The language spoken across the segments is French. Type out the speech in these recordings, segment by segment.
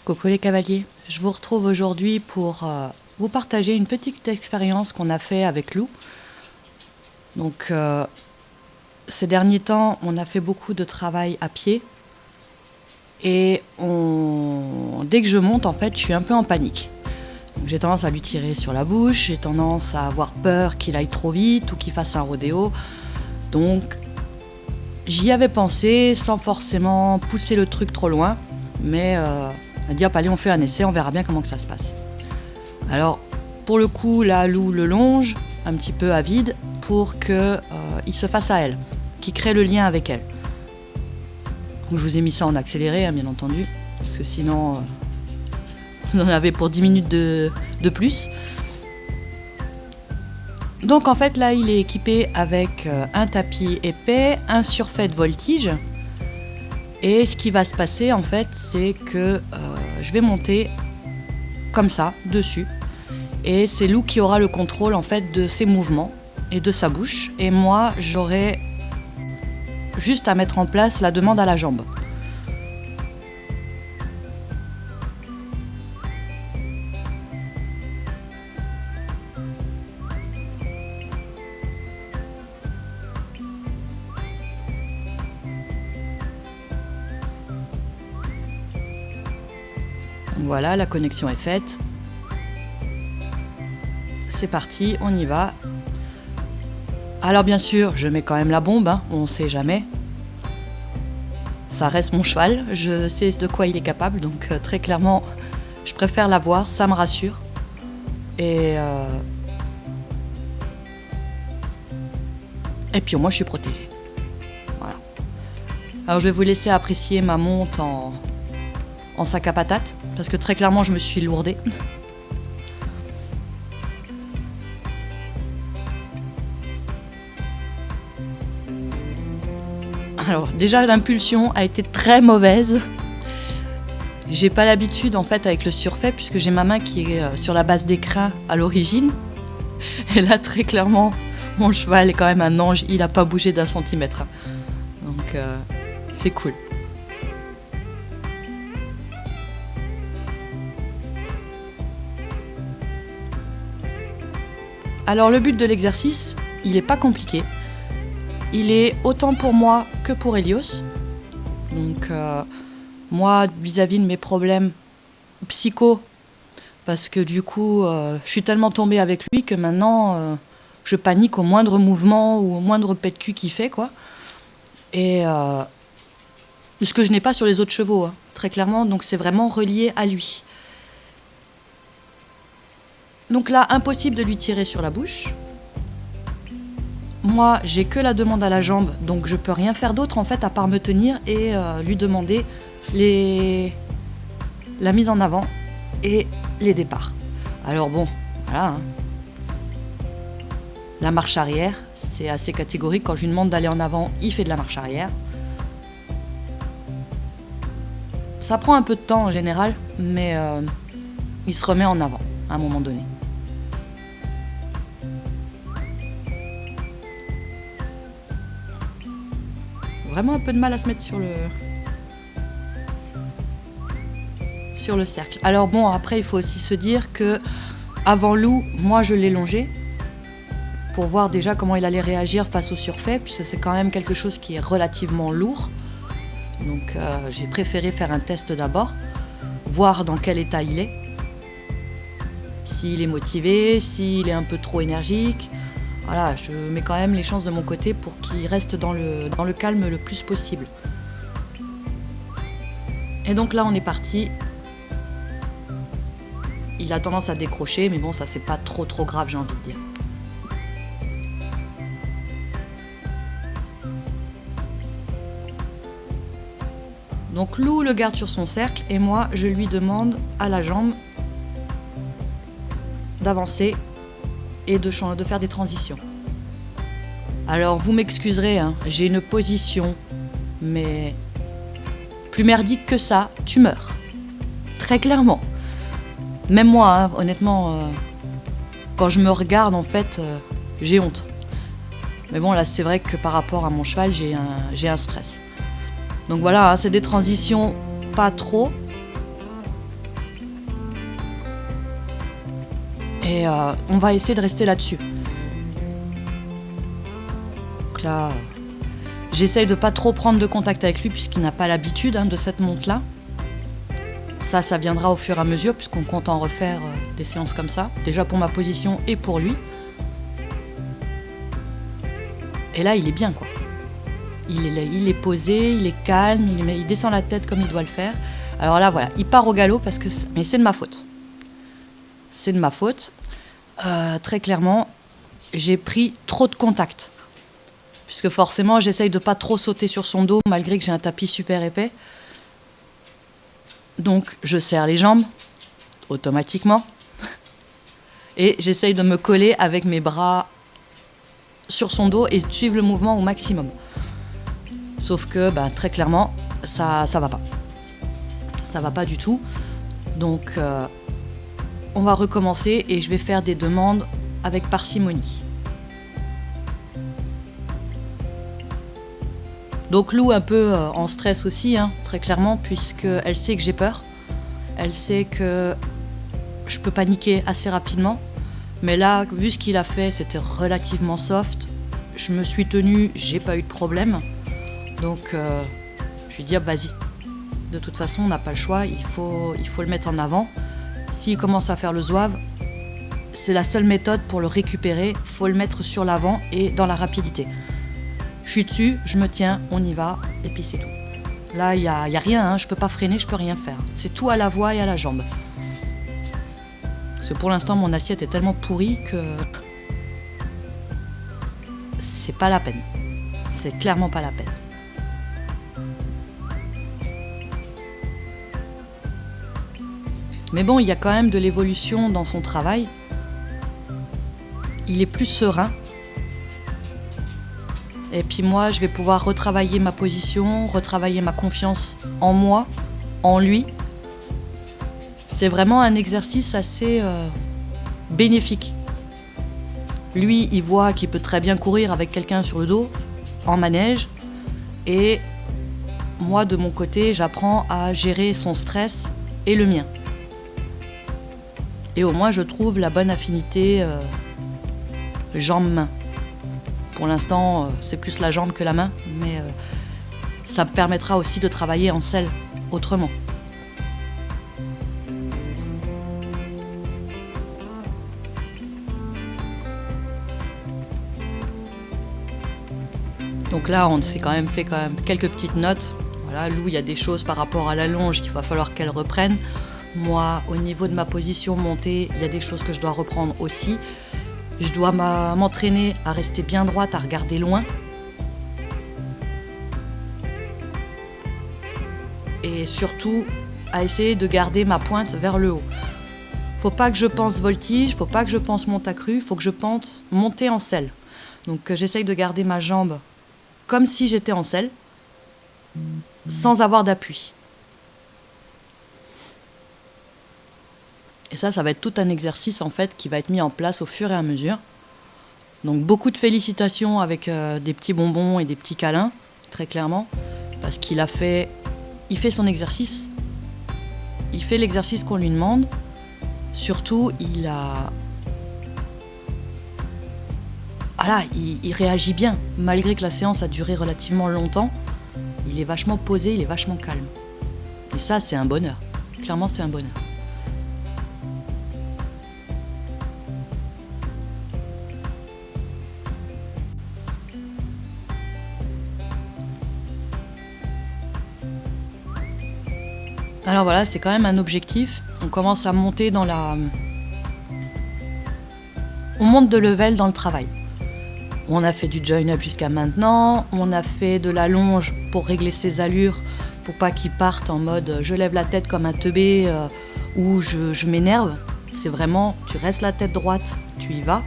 Coucou les cavaliers, je vous retrouve aujourd'hui pour vous partager une petite expérience qu'on a fait avec Lou. Donc ces derniers temps, on a fait beaucoup de travail à pied et dès que je monte, en fait, je suis un peu en panique. Donc, j'ai tendance à lui tirer sur la bouche, j'ai tendance à avoir peur qu'il aille trop vite ou qu'il fasse un rodéo. Donc j'y avais pensé sans forcément pousser le truc trop loin, mais à dire allez, on fait un essai, on verra bien comment que ça se passe. Alors pour le coup, là, Lou le longe un petit peu à vide pour qu'il se fasse à elle, qu'il crée le lien avec elle. Donc, je vous ai mis ça en accéléré, hein, bien entendu, parce que sinon on en avait pour 10 minutes de plus. Donc en fait là, il est équipé avec un tapis épais, un surfait de voltige. Et ce qui va se passer en fait, c'est que je vais monter comme ça, dessus. Et c'est Lou qui aura le contrôle en fait de ses mouvements et de sa bouche. Et moi, j'aurai juste à mettre en place la demande à la jambe. Voilà, la connexion est faite. C'est parti, on y va. Alors bien sûr, je mets quand même la bombe, hein, on ne sait jamais. Ça reste mon cheval, je sais de quoi il est capable, donc très clairement, je préfère l'avoir, ça me rassure. Et puis au moins je suis protégée. Voilà. Alors je vais vous laisser apprécier ma monte en sac à patates, parce que très clairement je me suis lourdée. Alors déjà l'impulsion a été très mauvaise. J'ai pas l'habitude en fait avec le surfait puisque j'ai ma main qui est sur la base des crins à l'origine. Et là très clairement mon cheval est quand même un ange, il a pas bougé d'un centimètre. Donc c'est cool. Alors le but de l'exercice, il n'est pas compliqué. Il est autant pour moi que pour Helios. Donc moi, vis-à-vis de mes problèmes psycho, parce que du coup, je suis tellement tombée avec lui que maintenant, je panique au moindre mouvement ou au moindre pet de cul qu'il fait, quoi. Et ce que je n'ai pas sur les autres chevaux, hein, très clairement. Donc c'est vraiment relié à lui. Donc là, impossible de lui tirer sur la bouche. Moi, j'ai que la demande à la jambe, donc je peux rien faire d'autre en fait à part me tenir et lui demander la mise en avant et les départs. Alors bon, voilà. Hein. La marche arrière, c'est assez catégorique. Quand je lui demande d'aller en avant, il fait de la marche arrière. Ça prend un peu de temps en général, mais il se remet en avant à un moment donné. Vraiment un peu de mal à se mettre sur le cercle. Alors bon, après il faut aussi se dire que avant Lou, moi je l'ai longé pour voir déjà comment il allait réagir face au surfait, puisque c'est quand même quelque chose qui est relativement lourd. Donc j'ai préféré faire un test d'abord, voir dans quel état il est, s'il est motivé, s'il est un peu trop énergique. Voilà, je mets quand même les chances de mon côté pour qu'il reste dans le calme le plus possible. Et donc là, on est parti. Il a tendance à décrocher, mais bon, ça c'est pas trop grave, j'ai envie de dire. Donc Lou le garde sur son cercle et moi, je lui demande à la jambe d'avancer et de faire des transitions. Alors vous m'excuserez, hein, j'ai une position, mais plus merdique que ça, tu meurs. Très clairement. Même moi, hein, honnêtement, quand je me regarde, en fait, j'ai honte. Mais bon, là, c'est vrai que par rapport à mon cheval, j'ai un stress. Donc voilà, hein, c'est des transitions pas trop, Et on va essayer de rester là-dessus. Donc là, j'essaye de pas trop prendre de contact avec lui puisqu'il n'a pas l'habitude de cette monte-là. Ça viendra au fur et à mesure puisqu'on compte en refaire des séances comme ça. Déjà pour ma position et pour lui. Et là, il est bien, quoi. Il est posé, il est calme, il descend la tête comme il doit le faire. Alors là, voilà, il part au galop mais c'est de ma faute. C'est de ma faute. Très clairement, j'ai pris trop de contact. Puisque forcément, j'essaye de pas trop sauter sur son dos, malgré que j'ai un tapis super épais. Donc, je serre les jambes, automatiquement. Et j'essaye de me coller avec mes bras sur son dos et de suivre le mouvement au maximum. Sauf que, très clairement, ça va pas. Ça va pas du tout. Donc, on va recommencer et je vais faire des demandes avec parcimonie. Donc Lou un peu en stress aussi, très clairement, puisqu'elle sait que j'ai peur. Elle sait que je peux paniquer assez rapidement. Mais là, vu ce qu'il a fait, c'était relativement soft. Je me suis tenue, j'ai pas eu de problème. Donc je lui ai dit, vas-y. De toute façon, on n'a pas le choix, il faut le mettre en avant. S'il commence à faire le zouave, c'est la seule méthode pour le récupérer. Il faut le mettre sur l'avant et dans la rapidité. Je suis dessus, je me tiens, on y va, et puis c'est tout. Là, il n'y a rien, je ne peux pas freiner, je ne peux rien faire. C'est tout à la voix et à la jambe. Parce que pour l'instant, mon assiette est tellement pourrie que c'est pas la peine. C'est clairement pas la peine. Mais bon, il y a quand même de l'évolution dans son travail. Il est plus serein. Et puis moi, je vais pouvoir retravailler ma position, retravailler ma confiance en moi, en lui. C'est vraiment un exercice assez bénéfique. Lui, il voit qu'il peut très bien courir avec quelqu'un sur le dos, en manège. Et moi, de mon côté, j'apprends à gérer son stress et le mien. Et au moins, je trouve la bonne affinité jambe-main. Pour l'instant, c'est plus la jambe que la main, mais ça me permettra aussi de travailler en selle autrement. Donc là, on s'est quand même fait quelques petites notes. Voilà, Lou, il y a des choses par rapport à la longe qu'il va falloir qu'elle reprenne. Moi, au niveau de ma position montée, il y a des choses que je dois reprendre aussi. Je dois m'entraîner à rester bien droite, à regarder loin. Et surtout, à essayer de garder ma pointe vers le haut. Faut pas que je pense voltige, faut pas que je pense monte accrue, faut que je pense monter en selle. Donc j'essaye de garder ma jambe comme si j'étais en selle, sans avoir d'appui. Et ça va être tout un exercice en fait qui va être mis en place au fur et à mesure. Donc beaucoup de félicitations avec des petits bonbons et des petits câlins, très clairement, parce il fait son exercice, il fait l'exercice qu'on lui demande. Surtout, il réagit bien, malgré que la séance a duré relativement longtemps. Il est vachement posé, il est vachement calme. Et ça, c'est un bonheur. Clairement, c'est un bonheur. Alors voilà, c'est quand même un objectif. On commence à monter On monte de level dans le travail. On a fait du join-up jusqu'à maintenant. On a fait de la longe pour régler ses allures, pour pas qu'il parte en mode je lève la tête comme un teubé ou je m'énerve. C'est vraiment, tu restes la tête droite, tu y vas.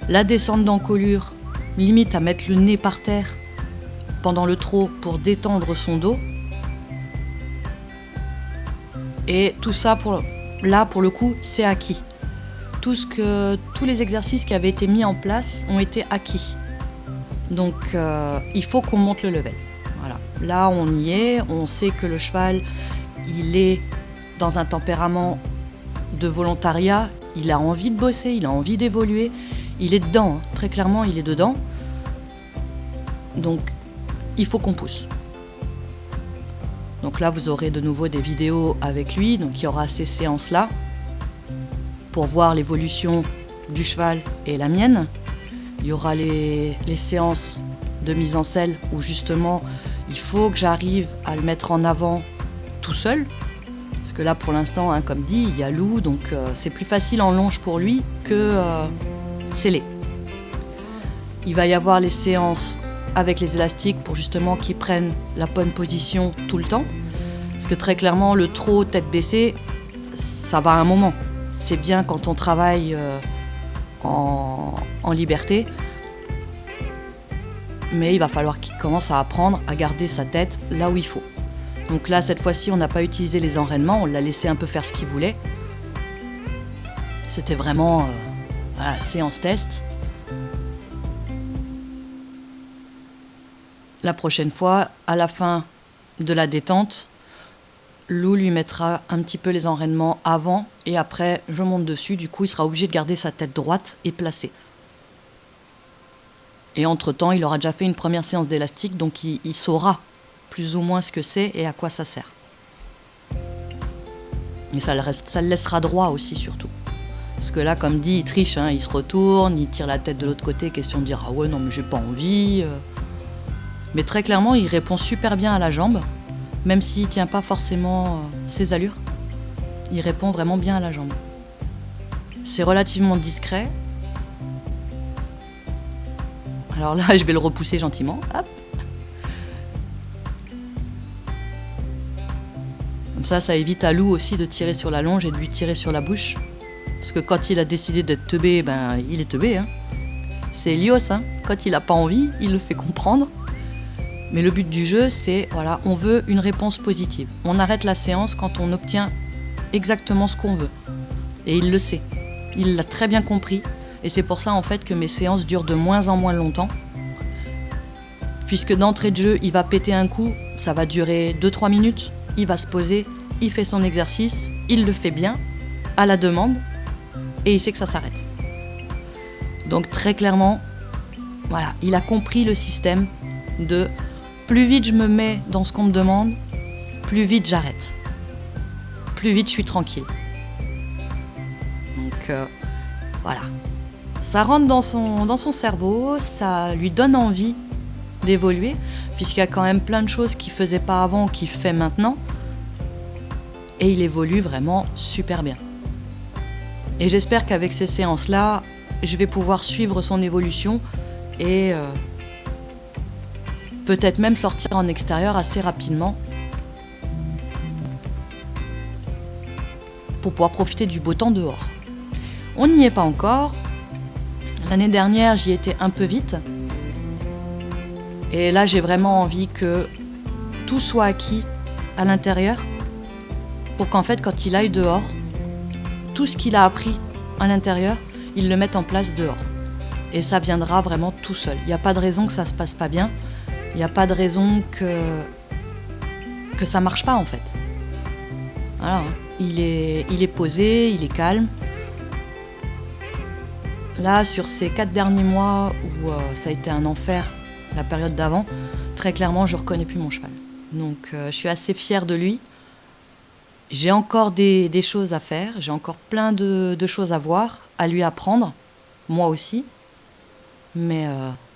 La descente d'encolure, limite à mettre le nez par terre pendant le trot pour détendre son dos. Et tout ça, pour le coup, c'est acquis. Tous les exercices qui avaient été mis en place ont été acquis. Donc, il faut qu'on monte le level. Voilà. Là, on y est. On sait que le cheval, il est dans un tempérament de volontariat. il a envie de bosser, il a envie d'évoluer, il est dedans, hein. Très clairement il est dedans. Donc il faut qu'on pousse. Donc là vous aurez de nouveau des vidéos avec lui, donc il y aura ces séances-là pour voir l'évolution du cheval et la mienne. Il y aura les séances de mise en selle où justement il faut que j'arrive à le mettre en avant tout seul. Parce que là pour l'instant, hein, comme dit, il y a Lou, donc c'est plus facile en longe pour lui que scellé. Il va y avoir les séances avec les élastiques pour justement qu'ils prennent la bonne position tout le temps. Parce que très clairement, le trop tête baissée, ça va à un moment. C'est bien quand on travaille en liberté, mais il va falloir qu'il commence à apprendre à garder sa tête là où il faut. Donc là, cette fois-ci, on n'a pas utilisé les enraînements, on l'a laissé un peu faire ce qu'il voulait. C'était vraiment voilà, séance test. La prochaine fois, à la fin de la détente, Lou lui mettra un petit peu les enraînements avant et après je monte dessus, du coup il sera obligé de garder sa tête droite et placée. Et entre-temps, il aura déjà fait une première séance d'élastique, donc il saura plus ou moins ce que c'est et à quoi ça sert. Et ça le laissera droit aussi surtout. Parce que là, comme dit, il triche, hein, il se retourne, il tire la tête de l'autre côté, question de dire « Ah ouais, non mais j'ai pas envie ». Mais très clairement, il répond super bien à la jambe. Même s'il ne tient pas forcément ses allures, il répond vraiment bien à la jambe. C'est relativement discret. Alors là, je vais le repousser gentiment. Hop. Comme ça évite à Lou aussi de tirer sur la longe et de lui tirer sur la bouche. Parce que quand il a décidé d'être teubé, ben, il est teubé. Hein. C'est Elios, hein. Quand il n'a pas envie, il le fait comprendre. Mais le but du jeu, c'est, voilà, on veut une réponse positive. On arrête la séance quand on obtient exactement ce qu'on veut. Et il le sait. Il l'a très bien compris. Et c'est pour ça, en fait, que mes séances durent de moins en moins longtemps. Puisque d'entrée de jeu, il va péter un coup, ça va durer 2-3 minutes. Il va se poser, il fait son exercice, il le fait bien, à la demande, et il sait que ça s'arrête. Donc très clairement, voilà, il a compris le système de... Plus vite je me mets dans ce qu'on me demande, plus vite j'arrête. Plus vite je suis tranquille. Donc voilà. Ça rentre dans son cerveau, ça lui donne envie d'évoluer, puisqu'il y a quand même plein de choses qu'il ne faisait pas avant, qu'il fait maintenant. Et il évolue vraiment super bien. Et j'espère qu'avec ces séances-là, je vais pouvoir suivre son évolution et... peut-être même sortir en extérieur assez rapidement pour pouvoir profiter du beau temps dehors. On n'y est pas encore. L'année dernière, j'y étais un peu vite. Et là, j'ai vraiment envie que tout soit acquis à l'intérieur pour qu'en fait, quand il aille dehors, tout ce qu'il a appris à l'intérieur, il le mette en place dehors. Et ça viendra vraiment tout seul. Il n'y a pas de raison que ça ne se passe pas bien. Il n'y a pas de raison que ça ne marche pas en fait. Voilà, il est posé, il est calme. Là, sur ces 4 derniers mois où ça a été un enfer, la période d'avant, très clairement, je ne reconnais plus mon cheval. Donc, je suis assez fière de lui. J'ai encore des choses à faire, j'ai encore plein de choses à voir, à lui apprendre, moi aussi. Mais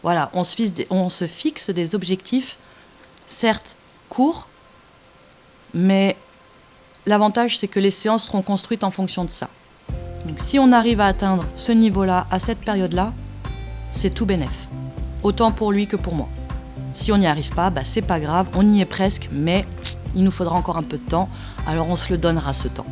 voilà, on se fixe des objectifs, certes courts, mais l'avantage, c'est que les séances seront construites en fonction de ça. Donc si on arrive à atteindre ce niveau-là, à cette période-là, c'est tout bénef. Autant pour lui que pour moi. Si on n'y arrive pas, bah, c'est pas grave, on y est presque, mais il nous faudra encore un peu de temps, alors on se le donnera ce temps.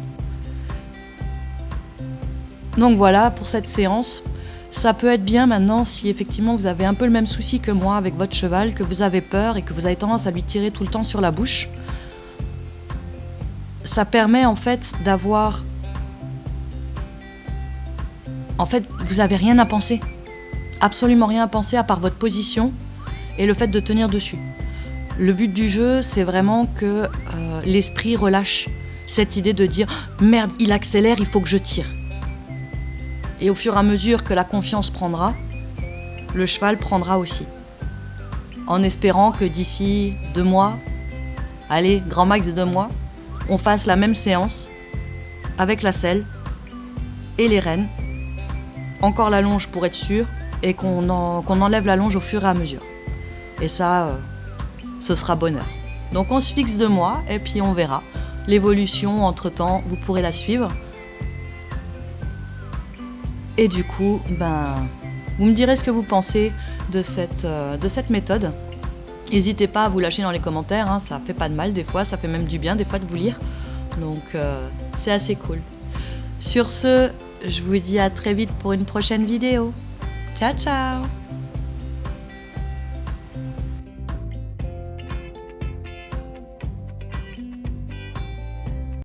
Donc voilà pour cette séance. Ça peut être bien maintenant si effectivement vous avez un peu le même souci que moi avec votre cheval, que vous avez peur et que vous avez tendance à lui tirer tout le temps sur la bouche. Ça permet en fait d'avoir... En fait, vous n'avez rien à penser. Absolument rien à penser à part votre position et le fait de tenir dessus. Le but du jeu, c'est vraiment que l'esprit relâche cette idée de dire « Merde, il accélère, il faut que je tire ». Et au fur et à mesure que la confiance prendra, le cheval prendra aussi. En espérant que d'ici 2 mois, allez, grand max 2 mois, on fasse la même séance avec la selle et les rênes, encore la longe pour être sûr, et qu'on enlève la longe au fur et à mesure. Et ça, ce sera bonheur. Donc on se fixe 2 mois et puis on verra. L'évolution, entre-temps, vous pourrez la suivre. Et du coup, vous me direz ce que vous pensez de cette méthode. N'hésitez pas à vous lâcher dans les commentaires, hein, ça fait pas de mal des fois, ça fait même du bien des fois de vous lire. Donc c'est assez cool. Sur ce, je vous dis à très vite pour une prochaine vidéo. Ciao ciao!